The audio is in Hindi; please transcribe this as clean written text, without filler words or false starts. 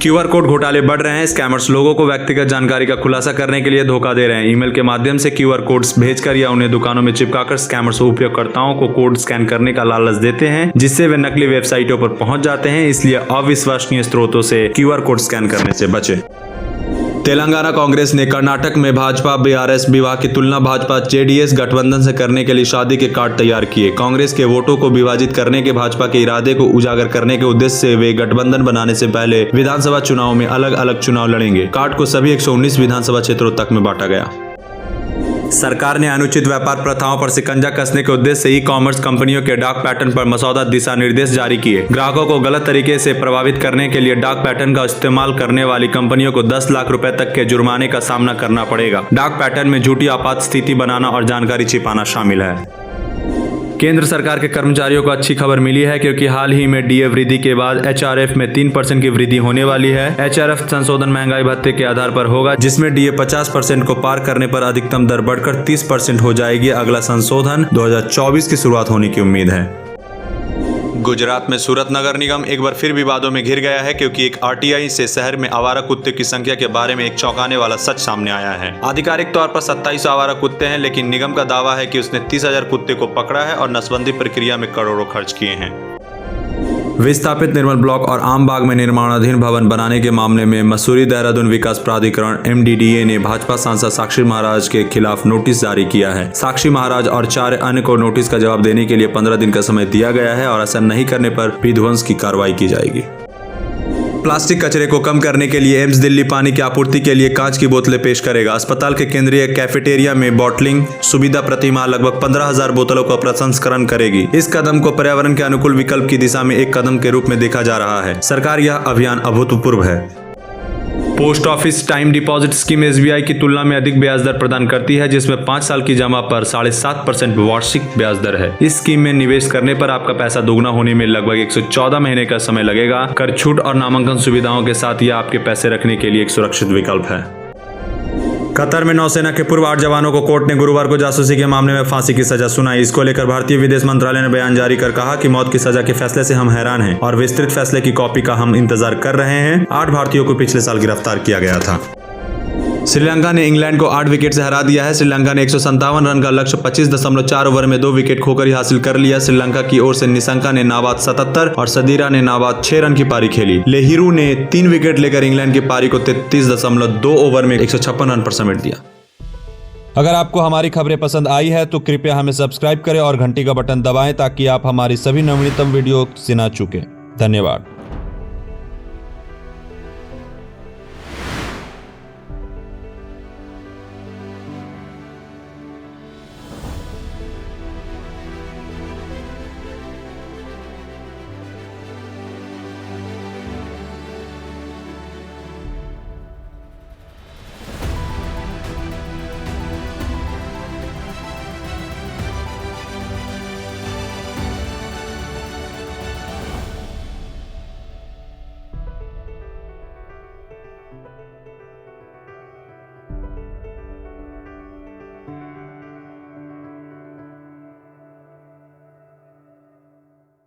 क्यूआर कोड घोटाले बढ़ रहे हैं। स्कैमर्स लोगों को व्यक्तिगत जानकारी का खुलासा करने के लिए धोखा दे रहे हैं। ईमेल के माध्यम से क्यूआर कोड्स भेजकर या उन्हें दुकानों में चिपकाकर स्कैमर्स उपयोगकर्ताओं को कोड स्कैन करने का लालच देते हैं, जिससे वे नकली वेबसाइटों पर पहुंच जाते हैं। इसलिए अविश्वसनीय स्रोतों से क्यूआर कोड स्कैन करने से बचें। तेलंगाना कांग्रेस ने कर्नाटक में भाजपा बीआरएस विवाह की तुलना भाजपा जेडीएस गठबंधन से करने के लिए शादी के कार्ड तैयार किए। कांग्रेस के वोटों को विभाजित करने के भाजपा के इरादे को उजागर करने के उद्देश्य से वे गठबंधन बनाने से पहले विधानसभा चुनाव में अलग अलग चुनाव लड़ेंगे। कार्ड को सभी 119 विधानसभा क्षेत्रों तक में बांटा गया। सरकार ने अनुचित व्यापार प्रथाओं पर शिकंजा कसने के उद्देश्य से ई कॉमर्स कंपनियों के डार्क पैटर्न पर मसौदा दिशा निर्देश जारी किए। ग्राहकों को गलत तरीके से प्रभावित करने के लिए डार्क पैटर्न का इस्तेमाल करने वाली कंपनियों को 10 लाख रुपए तक के जुर्माने का सामना करना पड़ेगा। डार्क पैटर्न में झूठी आपात स्थिति बनाना और जानकारी छिपाना शामिल है। केंद्र सरकार के कर्मचारियों को अच्छी खबर मिली है, क्योंकि हाल ही में डीए वृद्धि के बाद एचआरएफ में 3% की वृद्धि होने वाली है। एचआरएफ संशोधन महंगाई भत्ते के आधार पर होगा, जिसमें डीए 50% को पार करने पर अधिकतम दर बढ़कर 30% हो जाएगी। अगला संशोधन 2024 की शुरुआत होने की उम्मीद है। गुजरात में सूरत नगर निगम एक बार फिर विवादों में घिर गया है, क्योंकि एक आरटीआई से शहर में आवारा कुत्ते की संख्या के बारे में एक चौंकाने वाला सच सामने आया है। आधिकारिक तौर पर 2700 आवारा कुत्ते हैं, लेकिन निगम का दावा है कि उसने 30,000 कुत्ते को पकड़ा है और नसबंदी प्रक्रिया में करोड़ों खर्च किए हैं। विस्थापित निर्मल ब्लॉक और आमबाग में निर्माणाधीन भवन बनाने के मामले में मसूरी देहरादून विकास प्राधिकरण MDDA ने भाजपा सांसद साक्षी महाराज के खिलाफ नोटिस जारी किया है। साक्षी महाराज और 4 अन्य को नोटिस का जवाब देने के लिए 15 दिन का समय दिया गया है और ऐसा नहीं करने पर विध्वंस की कार्रवाई की जाएगी। प्लास्टिक कचरे को कम करने के लिए एम्स दिल्ली पानी की आपूर्ति के लिए कांच की बोतलें पेश करेगा। अस्पताल के केंद्रीय कैफेटेरिया में बॉटलिंग सुविधा प्रति माह लगभग 15,000 बोतलों का प्रसंस्करण करेगी। इस कदम को पर्यावरण के अनुकूल विकल्प की दिशा में एक कदम के रूप में देखा जा रहा है। सरकार यह अभियान अभूतपूर्व है। Post office time deposit scheme SBI की तुलना में अधिक ब्याज दर प्रदान करती है, जिसमें 5 साल की जमा पर 7.5% वार्षिक ब्याज दर है। इस स्कीम में निवेश करने पर आपका पैसा दोगुना होने में लगभग 114 महीने का समय लगेगा। कर छूट और नामांकन सुविधाओं के साथ यह आपके पैसे रखने के लिए एक सुरक्षित विकल्प है। कतर में नौसेना के पूर्व 8 जवानों को कोर्ट ने गुरुवार को जासूसी के मामले में फांसी की सजा सुनाई। इसको लेकर भारतीय विदेश मंत्रालय ने बयान जारी कर कहा कि मौत की सजा के फैसले से हम हैरान हैं और विस्तृत फैसले की कॉपी का हम इंतजार कर रहे हैं। 8 भारतीयों को पिछले साल गिरफ्तार किया गया था। श्रीलंका ने इंग्लैंड को 8 विकेट से हरा दिया है। श्रीलंका ने 157 रन का लक्ष्य 25.4 ओवर में 2 विकेट खोकर ही हासिल कर लिया। श्रीलंका की ओर से निशंका ने नाबाद 77 और सदीरा ने नाबाद 6 रन की पारी खेली। लेहिरू ने 3 विकेट लेकर इंग्लैंड की पारी को 33.2 ओवर में 156 रन पर समेट दिया। अगर आपको हमारी खबरें पसंद आई है तो कृपया हमें सब्सक्राइब करें और घंटी का बटन दबाएं, ताकि आप हमारी सभी नवीनतम वीडियो से ना चूकें। धन्यवाद।